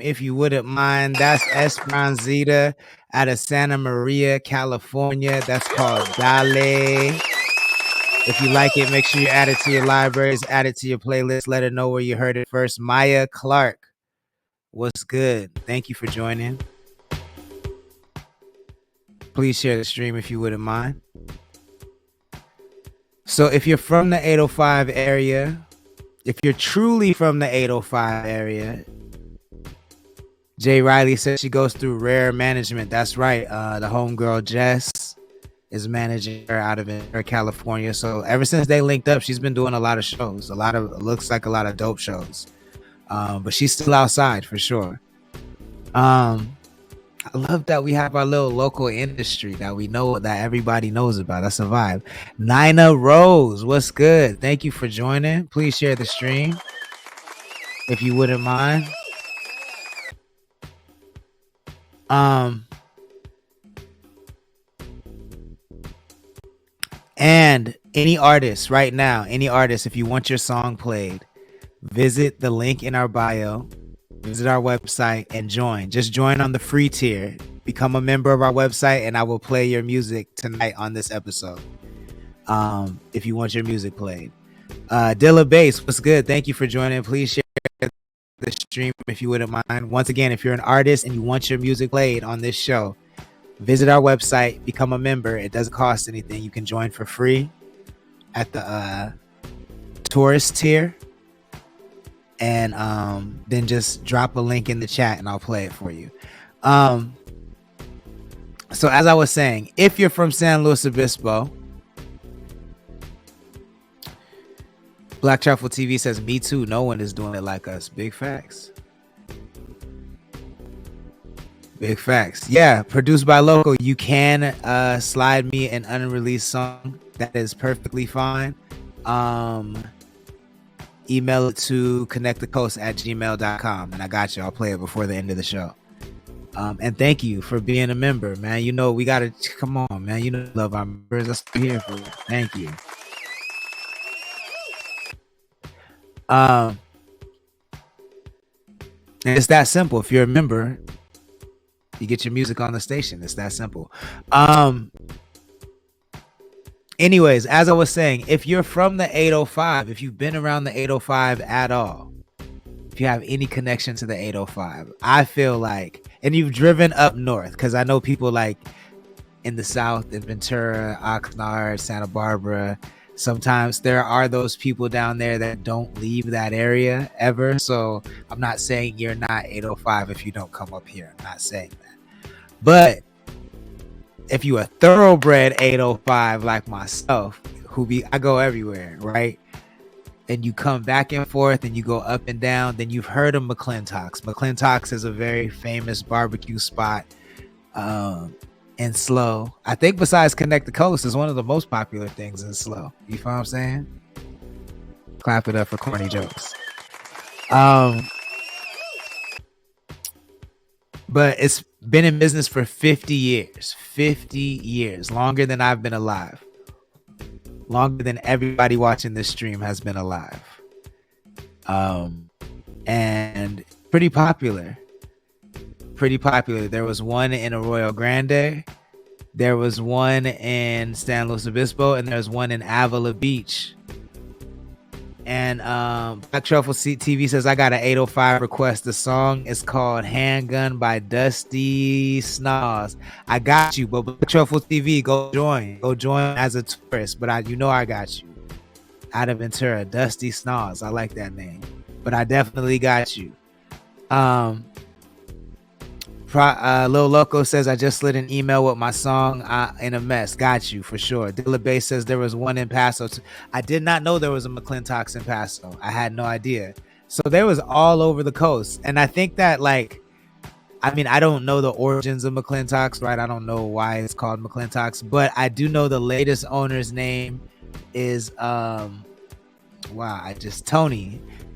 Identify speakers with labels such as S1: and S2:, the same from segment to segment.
S1: if you wouldn't mind. That's Esperanzita out of Santa Maria, California. That's called Dale. If you like it, make sure you add it to your libraries, add it to your playlist. Let her know where you heard it first. Maya Clark, what's good? Thank you for joining. Please share the stream if you wouldn't mind. So if you're from the 805 area, if you're truly from the 805 area, Jay Riley says she goes through rare management. That's right. The homegirl Jess is managing her out of California. So ever since they linked up, she's been doing a lot of shows. Looks like a lot of dope shows. But she's still outside for sure. I love that we have our little local industry that we know, that everybody knows about. That's a vibe. Nina Rose, what's good? Thank you for joining. Please share the stream if you wouldn't mind. And any artist right now, if you want your song played, visit the link in our bio, visit our website and join. Just join on the free tier. Become a member of our website and I will play your music tonight on this episode. If you want your music played. Dilla Bass, what's good? Thank you for joining. Please share the stream if you wouldn't mind. Once again, if you're an artist and you want your music played on this show, visit our website, become a member. It doesn't cost anything. You can join for free at the tourist tier. And then just drop a link in the chat and I'll play it for you. So as I was saying, if you're from San Luis Obispo, Black Truffle TV says, me too. No one is doing it like us. Big facts. Big facts. Yeah, produced by Loco. You can slide me an unreleased song. That is perfectly fine. Email it to connectthecoast@gmail.com and I got you. I'll play it before the end of the show. And thank you for being a member, man. You know, we gotta come on, man. You know, love our members. That's what we're here for. Thank you. And it's that simple. If you're a member, you get your music on the station. It's that simple. Anyways, as I was saying, if you're from the 805, if you've been around the 805 at all, if you have any connection to the 805, I feel like, and you've driven up north, because I know people like in the South, in Ventura, Oxnard, Santa Barbara, sometimes there are those people down there that don't leave that area ever. So I'm not saying you're not 805 if you don't come up here. I'm not saying that. But if you a thoroughbred 805 like myself, I go everywhere, right? And you come back and forth and you go up and down, then you've heard of McLintocks. McLintocks is a very famous barbecue spot in Slow. I think besides Connect the Coast is one of the most popular things in Slow. You feel what I'm saying? Clap it up for corny jokes. But it's been in business for 50 years. 50 years. Longer than I've been alive. Longer than everybody watching this stream has been alive. And pretty popular. Pretty popular. There was one in Arroyo Grande. There was one in San Luis Obispo. And there's one in Avila Beach. And Black Truffle TV says, I got an 805 request. The song is called Handgun by Dusty Snoz. I got you, but Black Truffle TV, go join. Go join as a tourist. But I got you. Out of Ventura, Dusty Snoz. I like that name. But I definitely got you. Lil Loco says, I just slid an email with my song in a mess. Got you for sure. Dilla Bay says there was one in Paso. I did not know there was a McLintocks in Paso. I had no idea. So there was all over the coast. And I think that, like, I mean, I don't know the origins of McLintocks, right? I don't know why it's called McLintocks, but I do know the latest owner's name is Tony.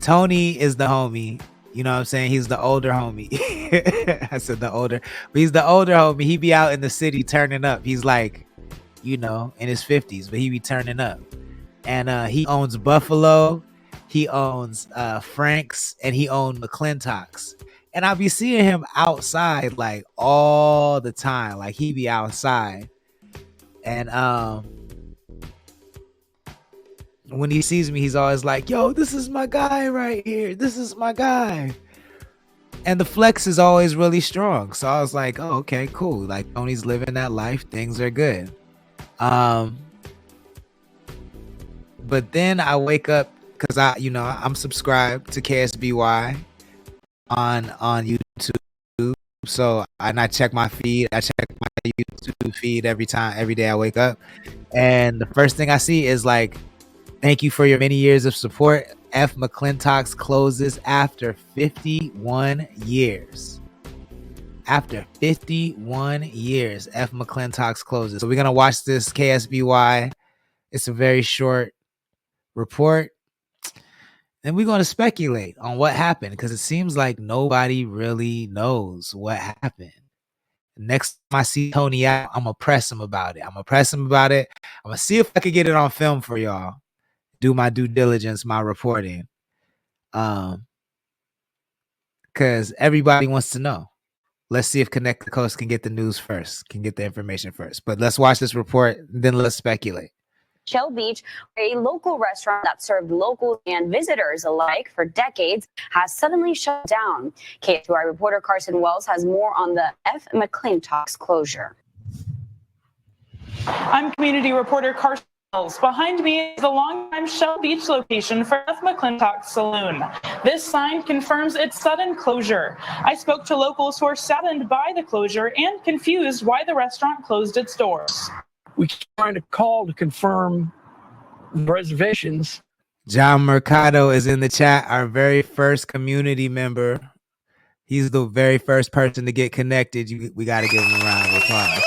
S1: Tony is the homie. You know what I'm saying? He's the older homie. I said the older, but he's the older homie. He be out in the city turning up. He's like, you know, in his 50s, but he be turning up. And he owns Buffalo. He owns Frank's, and he owns McLintocks. And I be seeing him outside like all the time. Like he be outside. And when he sees me, he's always like, yo, this is my guy right here. This is my guy. And the flex is always really strong. So I was like, oh, okay, cool. Like Tony's living that life. Things are good. But then I wake up because I'm subscribed to KSBY on YouTube. So I check my feed. I check my YouTube feed every day I wake up. And the first thing I see is like, thank you for your many years of support. F. McLintocks closes after 51 years. After 51 years, F. McLintocks closes. So we're going to watch this KSBY. It's a very short report. And we're going to speculate on what happened because it seems like nobody really knows what happened. Next time I see Tony out, I'm going to press him about it. I'm going to see if I can get it on film for y'all. Do my due diligence, my reporting. Because everybody wants to know. Let's see if Connect the Coast can get the news first, can get the information first. But let's watch this report, then let's speculate.
S2: Shell Beach, a local restaurant that served locals and visitors alike for decades, has suddenly shut down. KSBY reporter Carson Wells has more on the F. McLintocks closure.
S3: I'm community reporter Carson Wells. Behind me is the longtime Shell Beach location for F. McLintocks Saloon. This sign confirms its sudden closure. I spoke to locals who are saddened by the closure and confused why the restaurant closed its doors.
S4: We keep trying to call to confirm the reservations.
S1: John Mercado is in the chat, our very first community member. He's the very first person to get connected. We got to give him a round of applause.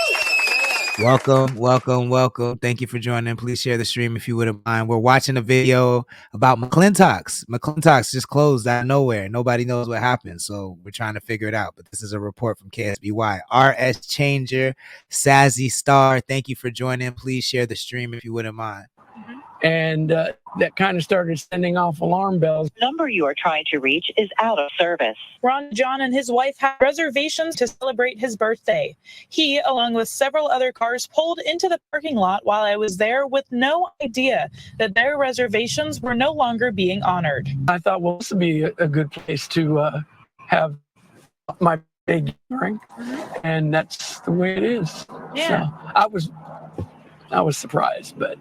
S1: Welcome. Thank you for joining. Please share the stream if you wouldn't mind. We're watching a video about McLintocks. McLintocks just closed out of nowhere. Nobody knows what happened, so we're trying to figure it out. But this is a report from KSBY. RS Changer, Sazzy Star, thank you for joining. Please share the stream if you wouldn't mind.
S4: And that kind of started sending off alarm bells.
S5: The number you are trying to reach is out of service.
S3: Ron John and his wife had reservations to celebrate his birthday. He, along with several other cars, pulled into the parking lot while I was there with no idea that their reservations were no longer being honored.
S4: I thought, well, this would be a good place to have my big drink, and that's the way it is.
S3: Yeah.
S4: So I was surprised, but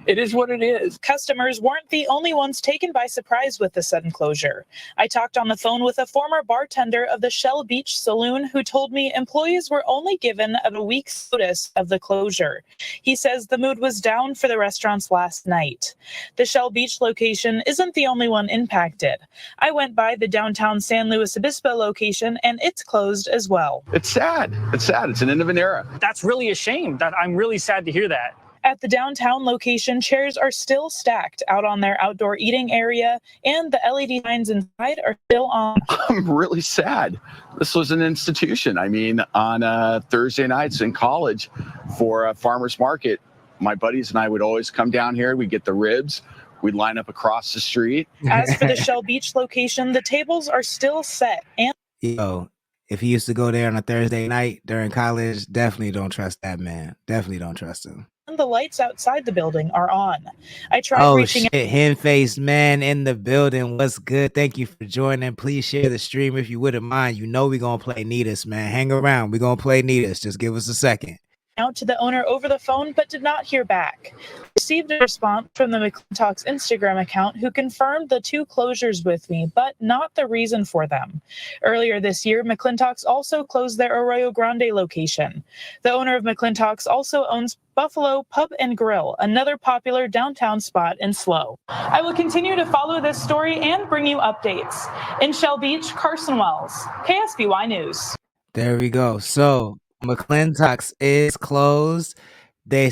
S4: it is what it is.
S3: Customers weren't the only ones taken by surprise with the sudden closure. I talked on the phone with a former bartender of the Shell Beach Saloon who told me employees were only given a week's notice of the closure. He says the mood was down for the restaurants last night. The Shell Beach location isn't the only one impacted. I went by the downtown San Luis Obispo location and it's closed as well.
S6: It's sad. It's an end of an era.
S7: That's really a shame. I'm really sad to hear that.
S3: At the downtown location, chairs are still stacked out on their outdoor eating area, and the LED signs inside are still on.
S6: I'm really sad. This was an institution. I mean, on Thursday nights in college for a farmer's market, my buddies and I would always come down here. We'd get the ribs. We'd line up across the street.
S3: As for the Shell Beach location, the tables are still set. And
S1: if he used to go there on a Thursday night during college, definitely don't trust that man. Definitely don't trust him.
S3: The lights outside the building are on. I tried reaching
S1: out. Hen-faced man in the building. What's good? Thank you for joining. Please share the stream if you wouldn't mind. You know we're going to play Need Us, man. Hang around. We're going to play Need Us. Just give us a second.
S3: Out to the owner over the phone, but did not hear back. Received a response from the McLintocks Instagram account who confirmed the two closures with me, but not the reason for them. Earlier this year, McLintocks also closed their Arroyo Grande location. The owner of McLintocks also owns Buffalo Pub and Grill, another popular downtown spot in SLO. I will continue to follow this story and bring you updates. In Shell Beach, Carson Wells, KSBY News.
S1: There we go. So McLintocks is closed. They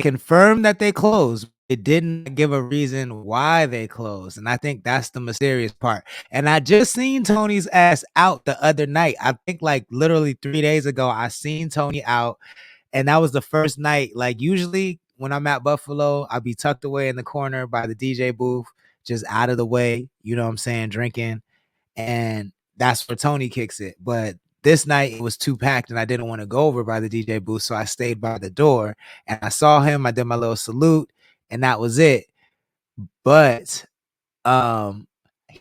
S1: confirmed that they closed. It didn't give a reason why they closed. And I think that's the mysterious part. And I just seen Tony's ass out the other night. I think like literally 3 days ago, I seen Tony out. And that was the first night. Like usually when I'm at Buffalo, I'll be tucked away in the corner by the DJ booth, just out of the way, you know what I'm saying, drinking. And that's where Tony kicks it. But this night it was too packed and I didn't want to go over by the DJ booth. So I stayed by the door and I saw him. I did my little salute and that was it. But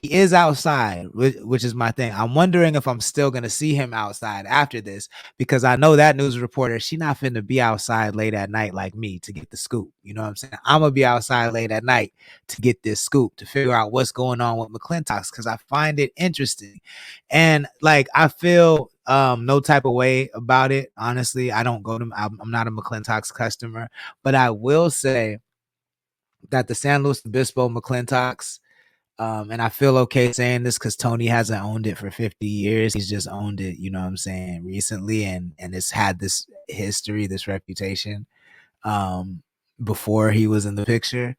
S1: he is outside, which is my thing. I'm wondering if I'm still gonna see him outside after this, because I know that news reporter, she not finna be outside late at night like me to get the scoop. You know what I'm saying? I'm gonna be outside late at night to get this scoop, to figure out what's going on with McLintocks, because I find it interesting. And like I feel no type of way about it. Honestly, I don't go to I'm not a McLintocks customer, but I will say that the San Luis Obispo McLintocks, and I feel okay saying this because Tony hasn't owned it for 50 years. He's just owned it, you know what I'm saying, recently, and it's had this history, this reputation before he was in the picture.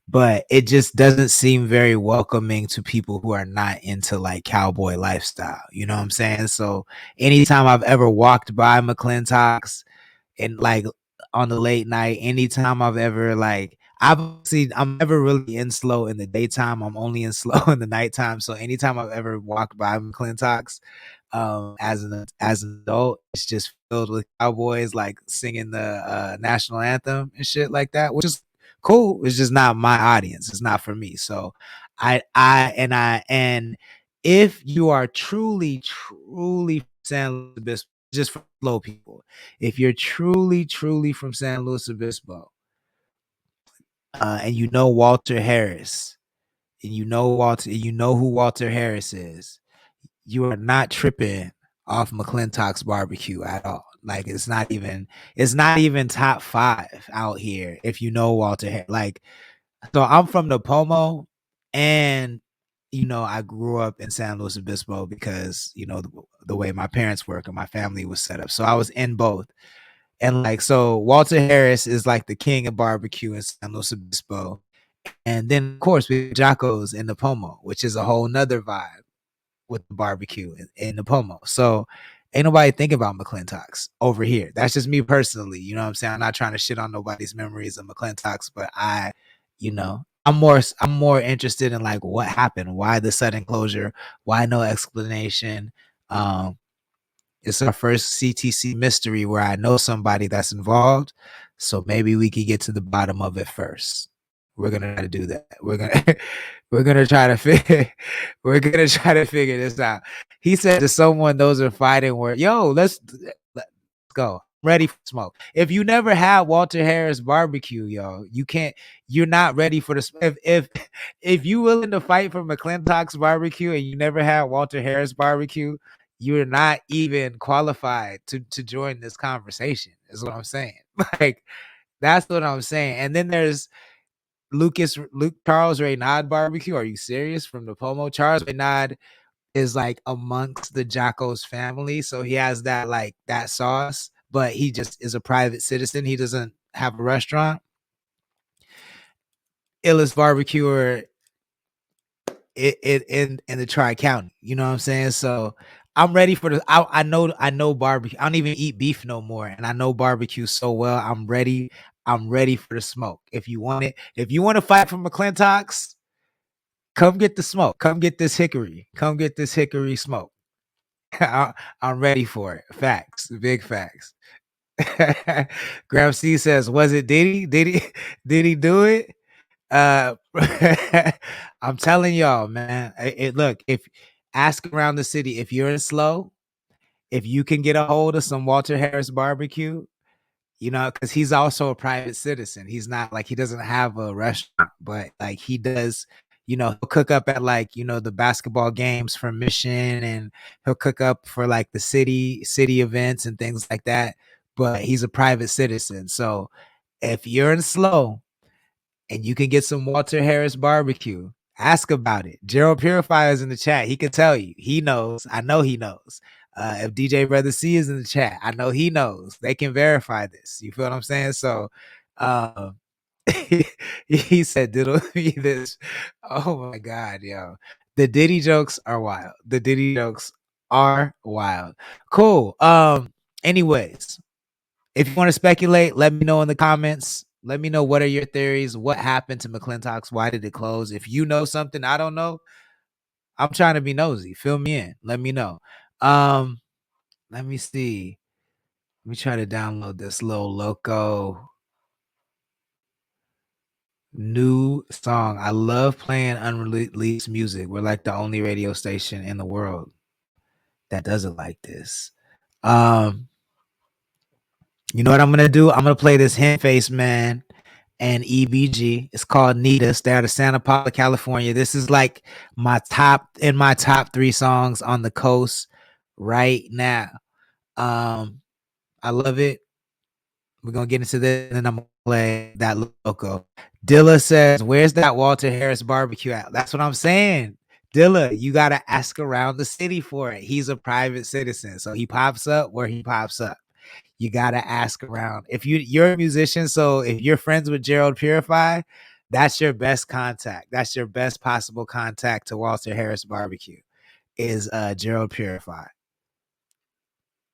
S1: But it just doesn't seem very welcoming to people who are not into like cowboy lifestyle. You know what I'm saying? So anytime I've ever walked by McLintocks and like on the late night, anytime I've ever like I'm never really in slow in the daytime. I'm only in slow in the nighttime. So anytime I've ever walked by McLintocks, as an adult, it's just filled with cowboys like singing the national anthem and shit like that, which is cool. It's just not my audience. It's not for me. So and if you are truly San Luis Obispo, just for slow people, if you're truly from San Luis Obispo, and you know Walter Harris, and you know who Walter Harris is, you are not tripping off McLintocks barbecue at all. Like it's not even top 5 out here if you know Walter Harris. Like, so I'm from the Pomo, and I grew up in San Luis Obispo because the way my parents work and my family was set up. So I was in both. And like, so Walter Harris is like the king of barbecue in San Luis Obispo. And then of course we have Jocko's in the Pomo, which is a whole nother vibe with the barbecue in the Pomo. So ain't nobody think about McLintocks over here. That's just me personally. You know what I'm saying? I'm not trying to shit on nobody's memories of McLintocks, but I'm more interested in like what happened, why the sudden closure, why no explanation. It's our first CTC mystery where I know somebody that's involved. So maybe we could get to the bottom of it first. We're gonna try to do that. We're gonna try to figure this out. He said to someone, those are fighting words. Yo, let's go. Ready for smoke. If you never had Walter Harris barbecue, yo, you're not ready for the if you willing to fight for McLintocks barbecue and you never had Walter Harris barbecue, you're not even qualified to join this conversation, is what I'm saying. Like, that's what I'm saying. And then there's Luke Charles Reynard barbecue. Are you serious? From the Pomo? Charles Reynard is like amongst the Jocko's family. So he has that sauce, but he just is a private citizen. He doesn't have a restaurant. Illest barbecuer in the Tri-County. You know what I'm saying? So I'm ready for the I know barbecue. I don't even eat beef no more. And I know barbecue so well. I'm ready for the smoke. If you want to fight for McLintocks, come get the smoke. Come get this hickory. Come get this hickory smoke. I'm ready for it. Facts. Big facts. Graham C says, was it Diddy? Did he do it? I'm telling y'all, man. Look, if ask around the city, if you're in slow, if you can get a hold of some Walter Harris barbecue, because he's also a private citizen. He's not like, he doesn't have a restaurant, but like he does, he'll cook up at like, the basketball games for Mission, and he'll cook up for like the city events and things like that. But he's a private citizen. So if you're in slow and you can get some Walter Harris barbecue, ask about it. Gerald Purifier is in the chat. He can tell you. He knows. I know he knows. If DJ Brother C is in the chat, I know he knows. They can verify this. You feel what I'm saying? So he said, diddle me this. Oh my God, yo. The Diddy jokes are wild. The Diddy jokes are wild. Cool. Anyways, if you want to speculate, let me know in the comments. Let me know, what are your theories? What happened to McLintocks? Why did it close? If you know something I don't know, I'm trying to be nosy. Fill me in. Let me know. Let me see. Let me try to download this little loco new song. I love playing unreleased music. We're like the only radio station in the world that does it like this. You know what I'm gonna do? I'm gonna play this Hen Face Man and EBG. It's called Nitas. They're out of Santa Paula, California. This is like my top 3 songs on the coast right now. I love it. We're gonna get into this, and then I'm gonna play that loco. Dilla says, "Where's that Walter Harris barbecue at?" That's what I'm saying. Dilla, you gotta ask around the city for it. He's a private citizen, so he pops up where he pops up. You gotta ask around. If you're a musician, so if you're friends with Gerald Purify, that's your best contact. That's your best possible contact to Walter Harris barbecue is Gerald Purify.